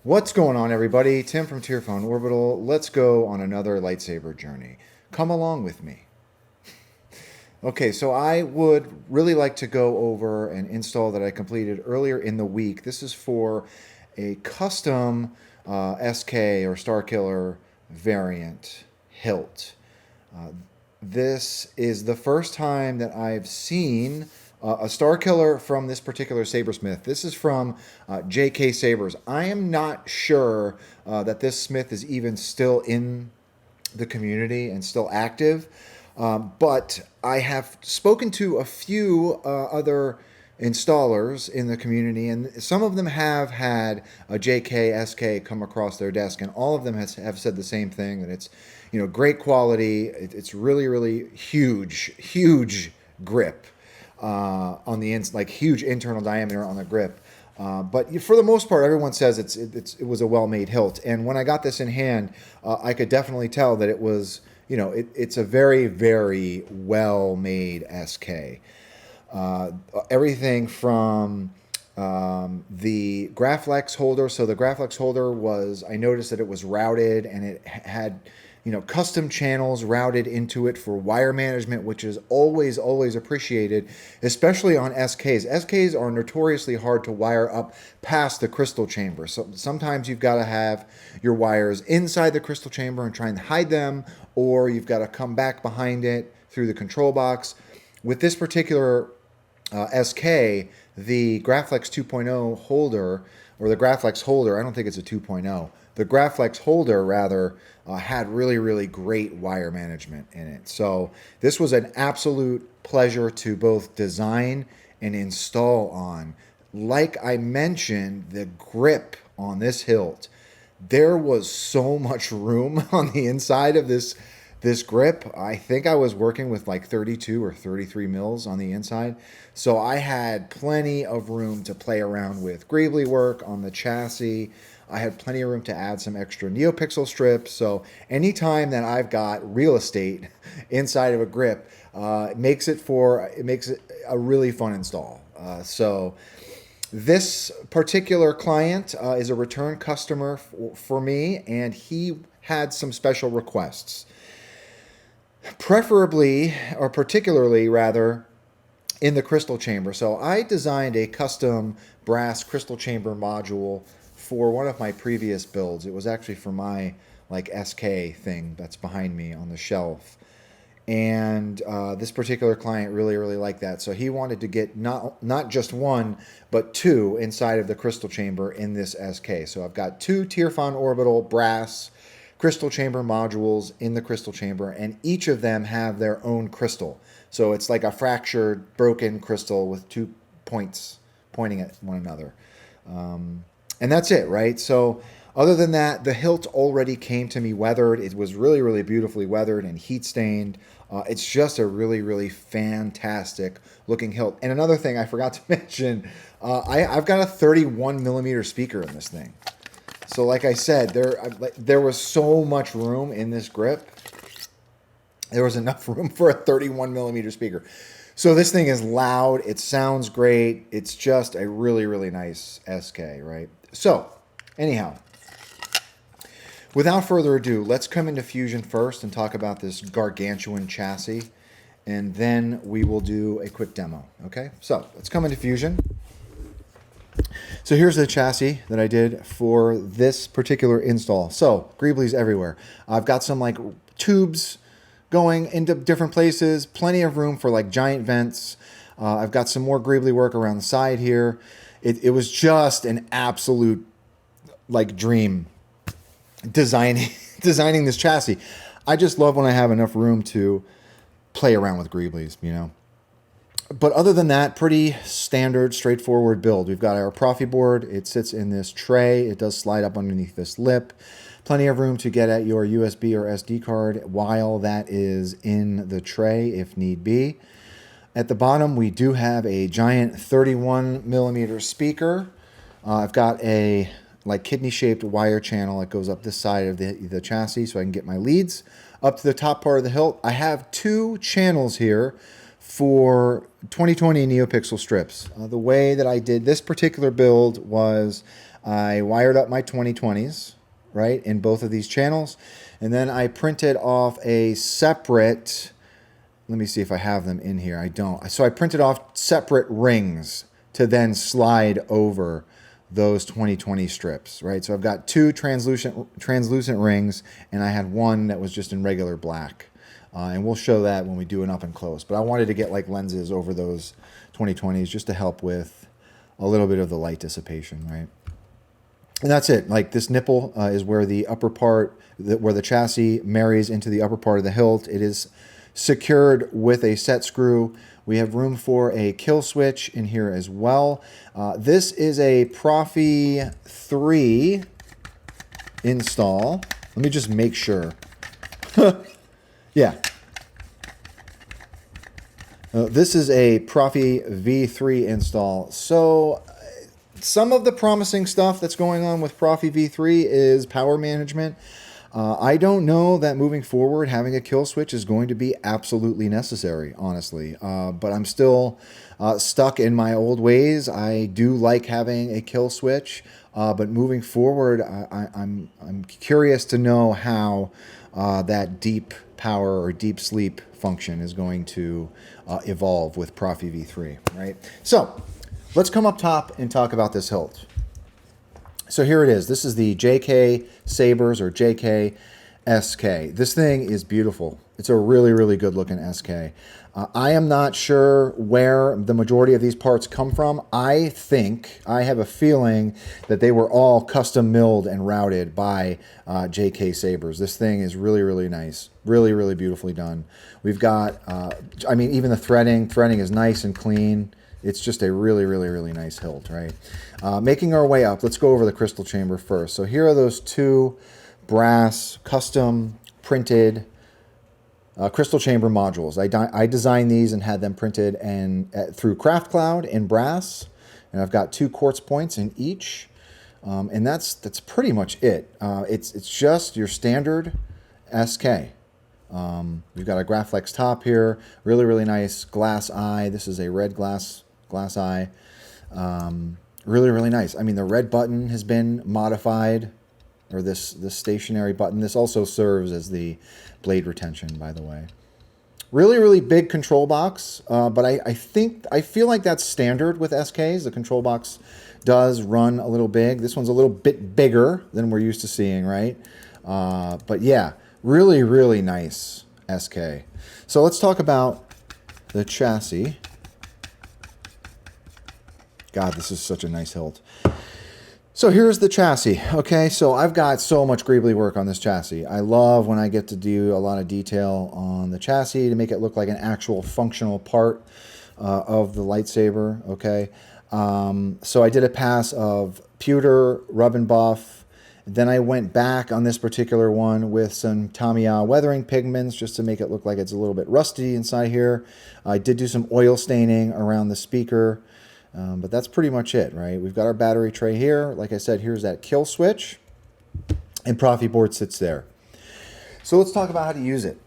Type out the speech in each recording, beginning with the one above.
What's going on, everybody? Tim from Tearphone Orbital. Let's go on another lightsaber journey. Come along with me. Okay, so I would really like to go over an install that I completed earlier in the week. This is for a custom SK or Starkiller variant hilt. This is the first time that I've seen a star killer from this particular sabersmith. This is from JK Sabers. I am not sure that this smith is even still in the community and still active, but I have spoken to a few other installers in the community, and some of them have had a JK SK come across their desk, and all of them have said the same thing, that it's, great quality. It's really, really huge grip on the like huge internal diameter on the grip. But for the most part, everyone says it was a well-made hilt. And when I got this in hand, I could definitely tell that it was, it's a very, very well-made SK. Everything from the graflex holder. So the graflex holder was, I noticed that it was routed and it had, custom channels routed into it for wire management, which is always appreciated, especially on SKs. SKs are notoriously hard to wire up past the crystal chamber. So sometimes you've got to have your wires inside the crystal chamber and try and hide them, or you've got to come back behind it through the control box. With this particular SK, the Graflex 2.0 holder, or the Graflex holder, I don't think it's a 2.0. The Graflex holder, rather, had really great wire management in it. So this was an absolute pleasure to both design and install on. Like I mentioned, the grip on this hilt, there was so much room on the inside of this grip. I think I was working with like 32 or 33 mils on the inside. So I had plenty of room to play around with greebly work on the chassis. I had plenty of room to add some extra NeoPixel strips. So anytime that I've got real estate inside of a grip, it makes it a really fun install. So this particular client is a return customer for me, and he had some special requests. Preferably, or particularly rather, in the crystal chamber. So I designed a custom brass crystal chamber module for one of my previous builds. It was actually for my like SK thing that's behind me on the shelf. And this particular client really liked that. So he wanted to get not just one, but two inside of the crystal chamber in this SK. So I've got two Tearphone Orbital brass crystal chamber modules in the crystal chamber, and each of them have their own crystal. So it's like a fractured, broken crystal with two points pointing at one another. And that's it, right? So other than that, the hilt already came to me weathered. It was really beautifully weathered and heat stained. It's just a really fantastic looking hilt. And another thing I forgot to mention, I've got a 31 millimeter speaker in this thing. So like I said, there was so much room in this grip. There was enough room for a 31 millimeter speaker. So this thing is loud. It sounds great. It's just a really nice SK, right? So anyhow, without further ado, let's come into Fusion first and talk about this gargantuan chassis. And then we will do a quick demo, okay? So let's come into Fusion. So here's the chassis that I did for this particular install. So greeblies everywhere. I've got some like tubes going into different places, plenty of room for like giant vents. I've got some more greebly work around the side here. It was just an absolute like dream designing this chassis. I just love when I have enough room to play around with greeblies, But other than that, pretty standard, straightforward build. We've got our Proffie board. It sits in this tray. It does slide up underneath this lip. Plenty of room to get at your USB or SD card while that is in the tray if need be. At the bottom, we do have a giant 31 millimeter speaker. I've got a like kidney-shaped wire channel that goes up this side of the chassis so I can get my leads up to the top part of the hilt. I have two channels here for 2020 NeoPixel strips. The way that I did this particular build was I wired up my 2020s, right, in both of these channels, and then I printed off a separate, let me see if I have them in here. I don't. So I printed off separate rings to then slide over those 2020 strips, right? So I've got two translucent rings, and I had one that was just in regular black. And we'll show that when we do an up and close. But I wanted to get like lenses over those 2020s just to help with a little bit of the light dissipation, right? And that's it. Like this nipple is where the upper part, where the chassis marries into the upper part of the hilt. It is secured with a set screw. We have room for a kill switch in here as well. This is a Proffie 3 install. Let me just make sure. Yeah. This is a Proffie V3 install. So some of the promising stuff that's going on with Proffie V3 is power management. I don't know that moving forward having a kill switch is going to be absolutely necessary, honestly. But I'm still stuck in my old ways. I do like having a kill switch, but moving forward, I'm curious to know how that deep power or deep sleep function is going to evolve with Proffie V3, right? So let's come up top and talk about this hilt. So here it is. This is the JK Sabers or JK SK. This thing is beautiful. It's a really, really good looking SK. I am not sure where the majority of these parts come from. I have a feeling that they were all custom milled and routed by JK Sabers. This thing is really, really nice. Really, really beautifully done. We've got, I mean, even the threading is nice and clean. It's just a really, really, really nice hilt, right? Making our way up, let's go over the crystal chamber first. So here are those two brass, custom printed crystal chamber modules. I designed these and had them printed through CraftCloud in brass, and I've got 2 quartz points in each, and that's pretty much it. It's just your standard SK. We've got a graflex top here, really, really nice glass eye. This is a red glass eye. Really, really nice. I mean, the red button has been modified, or this stationary button. This also serves as the blade retention, by the way. Really, really big control box, but I feel like that's standard with SKs. The control box does run a little big. This one's a little bit bigger than we're used to seeing, right? But yeah, really, really nice SK. So let's talk about the chassis. God, this is such a nice hilt. So here's the chassis, okay? So I've got so much greebly work on this chassis. I love when I get to do a lot of detail on the chassis to make it look like an actual functional part of the lightsaber, okay? So I did a pass of pewter, rub and buff. Then I went back on this particular one with some Tamiya weathering pigments just to make it look like it's a little bit rusty inside here. I did do some oil staining around the speaker. But that's pretty much it, right? We've got our battery tray here. Like I said, here's that kill switch, and Proffie board sits there. So let's talk about how to use it.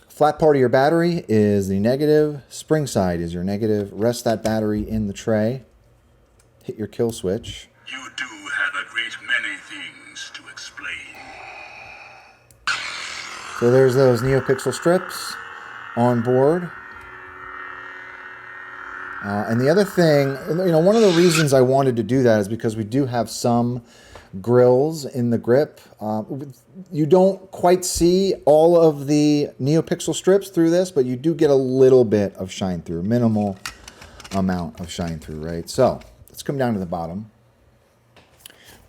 Flat part of your battery is the negative. Spring side is your negative. Rest that battery in the tray. Hit your kill switch. You do have a great many things to explain. So there's those NeoPixel strips on board. And the other thing, you know, one of the reasons I wanted to do that is because we do have some grills in the grip. You don't quite see all of the NeoPixel strips through this, but you do get a little bit of shine through, minimal amount of shine through, right? So let's come down to the bottom.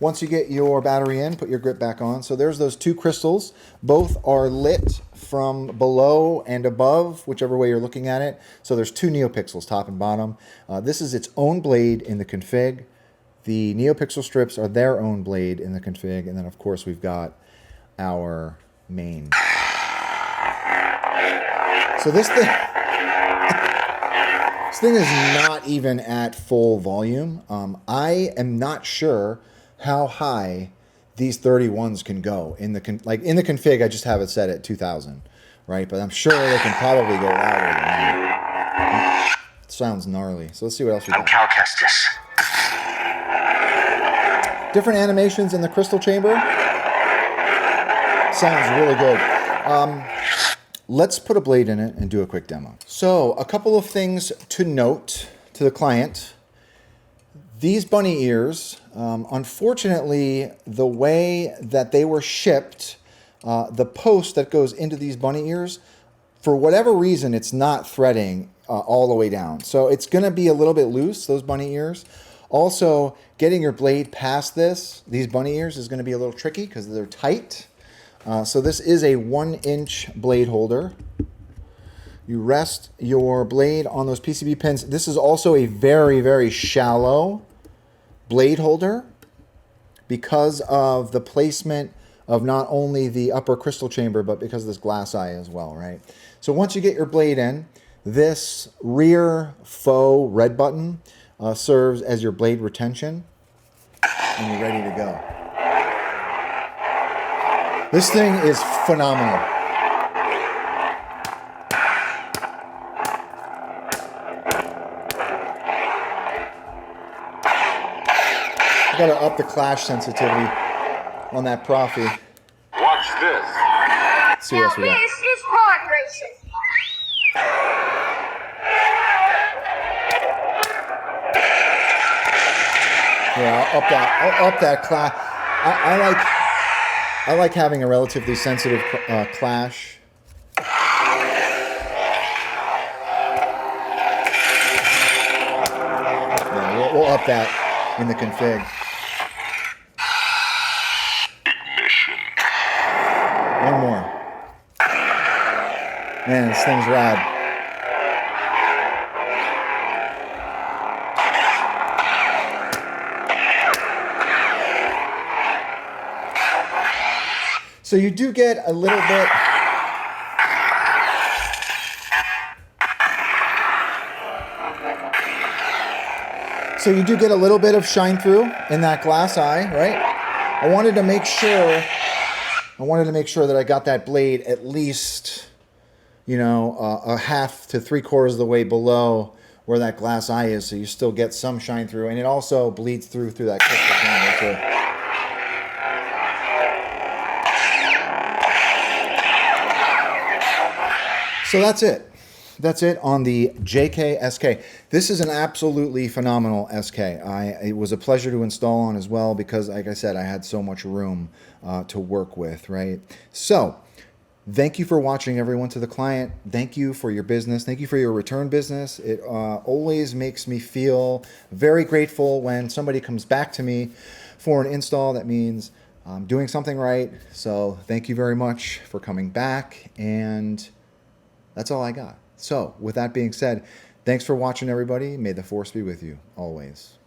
Once you get your battery in, put your grip back on. So there's those 2 crystals. Both are lit from below and above, whichever way you're looking at it. So there's 2 NeoPixels, top and bottom. This is its own blade in the config. The NeoPixel strips are their own blade in the config. And then, of course, we've got our main. So this thing is not even at full volume. I am not sure how high these 31s can go. In the config, I just have it set at 2,000, right? But I'm sure they can probably go louder than that. sounds gnarly. So let's see what else we I'm got. Cal Kestis. Different animations in the crystal chamber. Sounds really good. Let's put a blade in it and do a quick demo. So a couple of things to note to the client. These bunny ears, unfortunately, the way that they were shipped, the post that goes into these bunny ears, for whatever reason, it's not threading all the way down. So it's going to be a little bit loose, those bunny ears. Also, getting your blade past these bunny ears is going to be a little tricky because they're tight. So this is a 1-inch blade holder. You rest your blade on those PCB pins. This is also a very, very shallow blade holder because of the placement of not only the upper crystal chamber, but because of this glass eye as well, right? So once you get your blade in, this rear faux red button serves as your blade retention, and you're ready to go. This thing is phenomenal. I gotta up the clash sensitivity on that Proffie. Watch this. Let's see what else we got. This is pod racing. Yeah, I'll up that clash. I like having a relatively sensitive clash. Yeah, we'll up that in the config. Ignition. One more. Man, this thing's rad. So you do get a little bit. So you do get a little bit of shine through in that glass eye, right? I wanted to make sure that I got that blade at least, you know, a half to 3/4 of the way below where that glass eye is, so you still get some shine through, and it also bleeds through that crystal chamber too. So that's it. That's it on the JK SK. This is an absolutely phenomenal SK. It was a pleasure to install on as well because, like I said, I had so much room to work with, right? So thank you for watching, everyone. To the client, thank you for your business. Thank you for your return business. It always makes me feel very grateful when somebody comes back to me for an install. That means I'm doing something right. So thank you very much for coming back, and that's all I got. So with that being said, thanks for watching, everybody. May the force be with you always.